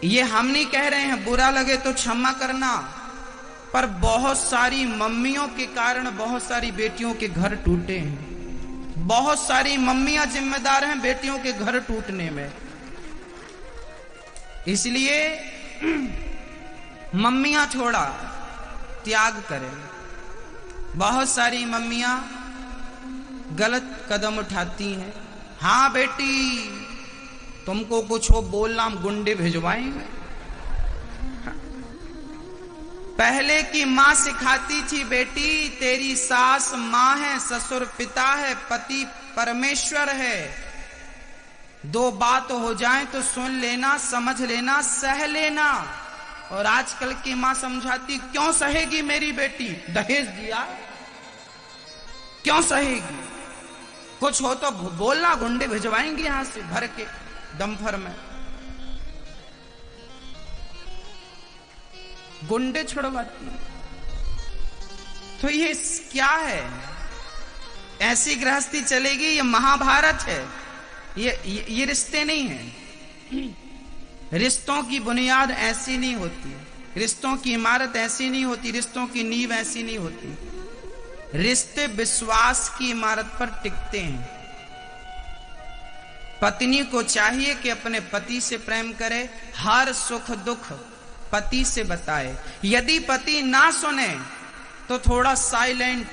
ये हम नहीं कह रहे हैं, बुरा लगे तो क्षमा करना, पर बहुत सारी मम्मियों के कारण बहुत सारी बेटियों के घर टूटे हैं। बहुत सारी मम्मियां जिम्मेदार हैं बेटियों के घर टूटने में। इसलिए मम्मियां थोड़ा त्याग करें। बहुत सारी मम्मियां गलत कदम उठाती हैं। हाँ बेटी, तुमको कुछ हो बोलना, हम गुंडे भिजवाएंगे। पहले की मां सिखाती थी, बेटी तेरी सास मां है, ससुर पिता है, पति परमेश्वर है। दो बात हो जाए तो सुन लेना, समझ लेना, सह लेना। और आजकल की मां समझाती, क्यों सहेगी मेरी बेटी, दहेज दिया, क्यों सहेगी, कुछ हो तो बोलना, गुंडे भिजवाएंगे यहां से भर के डंफर में, गुंडे छुड़वाती। तो ये क्या है? ऐसी गृहस्थी चलेगी? ये महाभारत है, ये रिश्ते नहीं हैं। रिश्तों की बुनियाद ऐसी नहीं होती, रिश्तों की इमारत ऐसी नहीं होती, रिश्तों की नींव ऐसी नहीं होती। रिश्ते विश्वास की इमारत पर टिकते हैं। पत्नी को चाहिए कि अपने पति से प्रेम करे, हर सुख दुख पति से बताए। यदि पति ना सुने तो थोड़ा साइलेंट,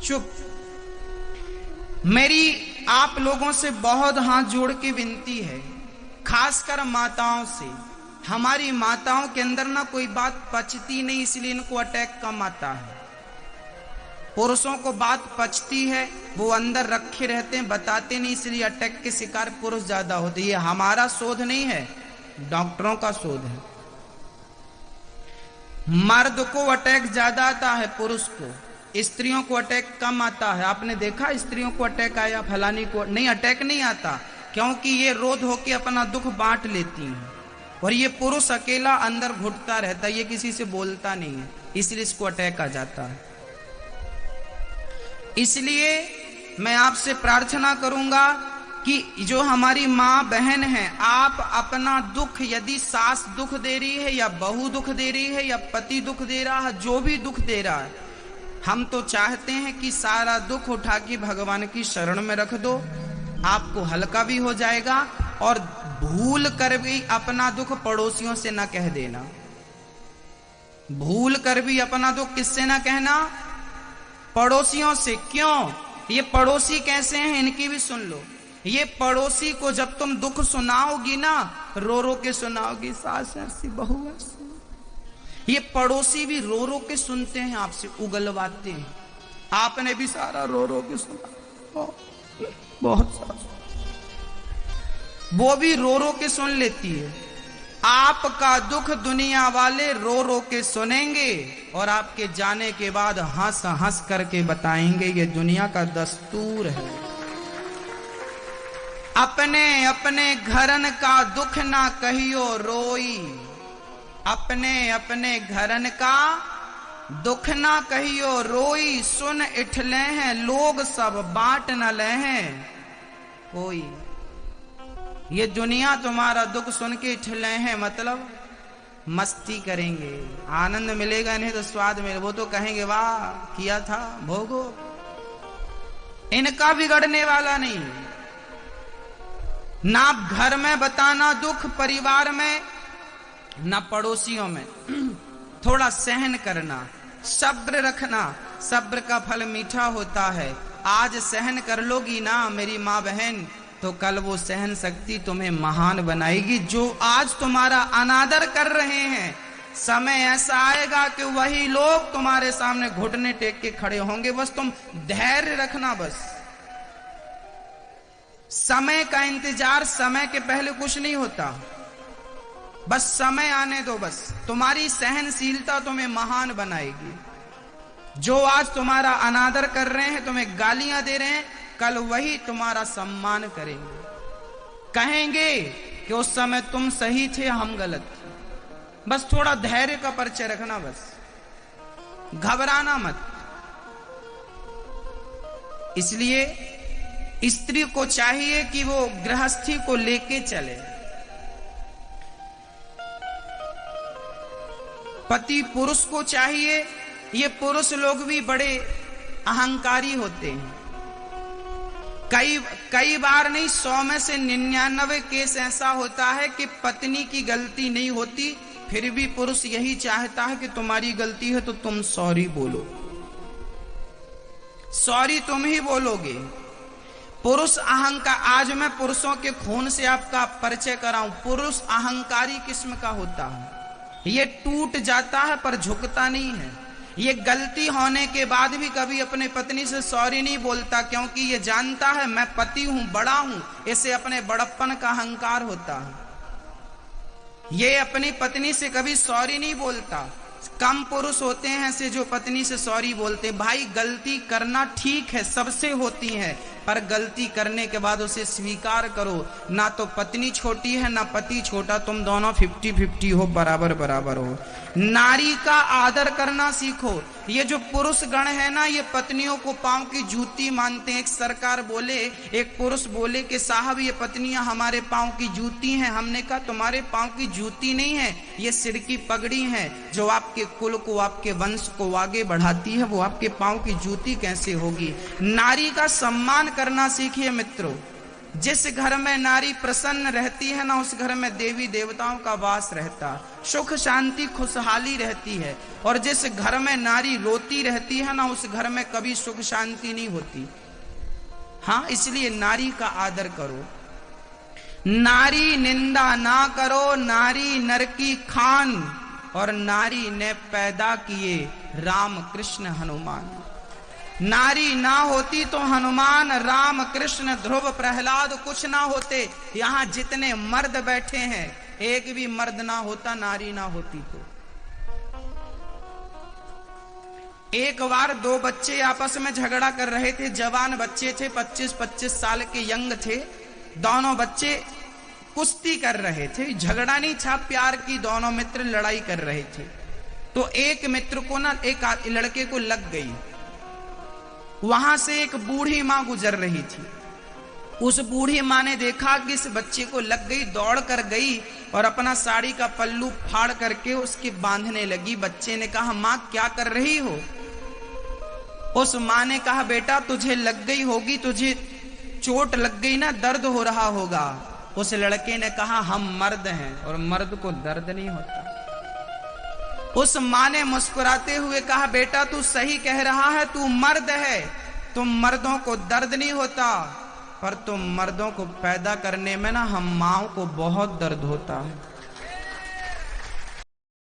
चुप। मेरी आप लोगों से बहुत हाथ जोड़ के विनती है, खासकर माताओं से। हमारी माताओं के अंदर ना कोई बात पचती नहीं, इसलिए इनको अटैक कम आता है। पुरुषों को बात पचती है, वो अंदर रखे रहते हैं, बताते नहीं, इसलिए अटैक के शिकार पुरुष ज्यादा होते हैं। ये हमारा शोध नहीं है, डॉक्टरों का शोध है। मर्द को अटैक ज्यादा आता है, पुरुष को। स्त्रियों को अटैक कम आता है। आपने देखा स्त्रियों को अटैक आया, फलानी को नहीं, अटैक नहीं आता, क्योंकि ये रोध होके अपना दुख बांट लेती हैं। और ये पुरुष अकेला अंदर घुटता रहता है, ये किसी से बोलता नहीं है, इसलिए इसको अटैक आ जाता है। इसलिए मैं आपसे प्रार्थना करूंगा कि जो हमारी माँ बहन है, आप अपना दुख, यदि सास दुख दे रही है या बहू दुख दे रही है या पति दुख दे रहा है, जो भी दुख दे रहा है, हम तो चाहते हैं कि सारा दुख उठा के भगवान की शरण में रख दो, आपको हल्का भी हो जाएगा। और भूल कर भी अपना दुख पड़ोसियों से ना कह देना। भूल कर भी अपना दुख किससे ना कहना? पड़ोसियों से। क्यों? ये पड़ोसी कैसे हैं, इनकी भी सुन लो। ये पड़ोसी को जब तुम दुख सुनाओगी ना, रो रो के सुनाओगी, सास ऐसी बहू ऐसी, ये पड़ोसी भी रो रो के सुनते हैं, आपसे उगलवाते हैं। आपने भी सारा रो रो के सुना, बहुत सारा, वो भी रो रो के सुन लेती है। आपका दुख दुनिया वाले रो रो के सुनेंगे और आपके जाने के बाद हंस हंस करके बताएंगे। ये दुनिया का दस्तूर है। अपने अपने घरन का दुख ना कहियो रोई, अपने अपने घरन का दुख ना कहियो रोई। सुन इठले हैं लोग सब, बांट न ले हैं कोई। ये दुनिया तुम्हारा दुख सुन के इठले हैं, मतलब मस्ती करेंगे, आनंद मिलेगा, नहीं तो स्वाद मिले। वो तो कहेंगे वाह किया था, भोगो। इनका बिगड़ने वाला नहीं। ना घर में बताना दुख, परिवार में, ना पड़ोसियों में। थोड़ा सहन करना, सब्र रखना। सब्र का फल मीठा होता है। आज सहन कर लोगी ना मेरी माँ बहन, तो कल वो सहन शक्ति तुम्हें महान बनाएगी। जो आज तुम्हारा अनादर कर रहे हैं, समय ऐसा आएगा कि वही लोग तुम्हारे सामने घुटने टेक के खड़े होंगे। बस तुम धैर्य रखना। बस समय का इंतजार, समय के पहले कुछ नहीं होता। बस समय आने दो। बस तुम्हारी सहनशीलता तुम्हें महान बनाएगी। जो आज तुम्हारा अनादर कर रहे हैं, तुम्हें गालियां दे रहे हैं, कल वही तुम्हारा सम्मान करेंगे। कहेंगे कि उस समय तुम सही थे, हम गलत थे। बस थोड़ा धैर्य का परिचय रखना, बस घबराना मत। इसलिए स्त्री को चाहिए कि वो गृहस्थी को लेके चले। पति पुरुष को चाहिए। ये पुरुष लोग भी बड़े अहंकारी होते हैं। कई बार नहीं, 100 में से 99 केस ऐसा होता है कि पत्नी की गलती नहीं होती, फिर भी पुरुष यही चाहता है कि तुम्हारी गलती है तो तुम सॉरी बोलो, सॉरी तुम ही बोलोगे। पुरुष अहंकार, आज मैं पुरुषों के खून से आपका परिचय कराऊं। पुरुष अहंकारी किस्म का होता है, ये टूट जाता है पर झुकता नहीं है। ये गलती होने के बाद भी कभी अपने पत्नी से सॉरी नहीं बोलता, क्योंकि ये जानता है मैं पति हूं, बड़ा हूं। इसे अपने बड़प्पन का अहंकार होता है। ये अपनी पत्नी से कभी सॉरी नहीं बोलता। कम पुरुष होते हैं ऐसे जो पत्नी से सॉरी बोलते। भाई गलती करना ठीक है, सबसे होती है, पर गलती करने के बाद उसे स्वीकार करो। ना तो पत्नी छोटी है ना पति छोटा, तुम दोनों 50-50 हो, बराबर बराबर हो। नारी का आदर करना सीखो। ये जो पुरुष गण है ना, ये पत्नियों को पांव की जूती मानते हैं। एक सरकार बोले, एक पुरुष बोले कि साहब ये पत्नियां हमारे पांव की जूती हैं। हमने कहा तुम्हारे पांव की जूती नहीं है, ये सिर की पगड़ी है जो आपके कुल को, आपके वंश को आगे बढ़ाती है। वो आपके पांव की जूती कैसे होगी? नारी का सम्मान करना सीखिए मित्रों। जिस घर में नारी प्रसन्न रहती है ना, उस घर में देवी देवताओं का वास रहता, सुख शांति खुशहाली रहती है। और जिस घर में नारी रोती रहती है ना, उस घर में कभी सुख शांति नहीं होती। हाँ, इसलिए नारी का आदर करो, नारी निंदा ना करो। नारी नर की खान, और नारी ने पैदा किए राम कृष्ण हनुमान। नारी ना होती तो हनुमान, राम कृष्ण, ध्रुव, प्रहलाद कुछ ना होते। यहां जितने मर्द बैठे हैं, एक भी मर्द ना होता, नारी ना होती तो। एक बार 2 बच्चे आपस में झगड़ा कर रहे थे। जवान बच्चे थे, 25-25 साल के यंग थे। दोनों बच्चे कुश्ती कर रहे थे। झगड़ा नहीं था, प्यार की दोनों मित्र लड़ाई कर रहे थे। तो एक मित्र को ना एक लड़के को लग गई। वहां से एक बूढ़ी मां गुजर रही थी। उस बूढ़ी मां ने देखा कि इस बच्चे को लग गई, दौड़ कर गई और अपना साड़ी का पल्लू फाड़ करके उसके बांधने लगी। बच्चे ने कहा मां क्या कर रही हो? उस मां ने कहा बेटा तुझे लग गई होगी, तुझे चोट लग गई ना, दर्द हो रहा होगा। उस लड़के ने कहा हम मर्द हैं और मर्द को दर्द नहीं होता। उस मां ने मुस्कुराते हुए कहा बेटा तू सही कह रहा है, तू मर्द है, तुम मर्दों को दर्द नहीं होता, पर तुम मर्दों को पैदा करने में ना हम माओ को बहुत दर्द होता है।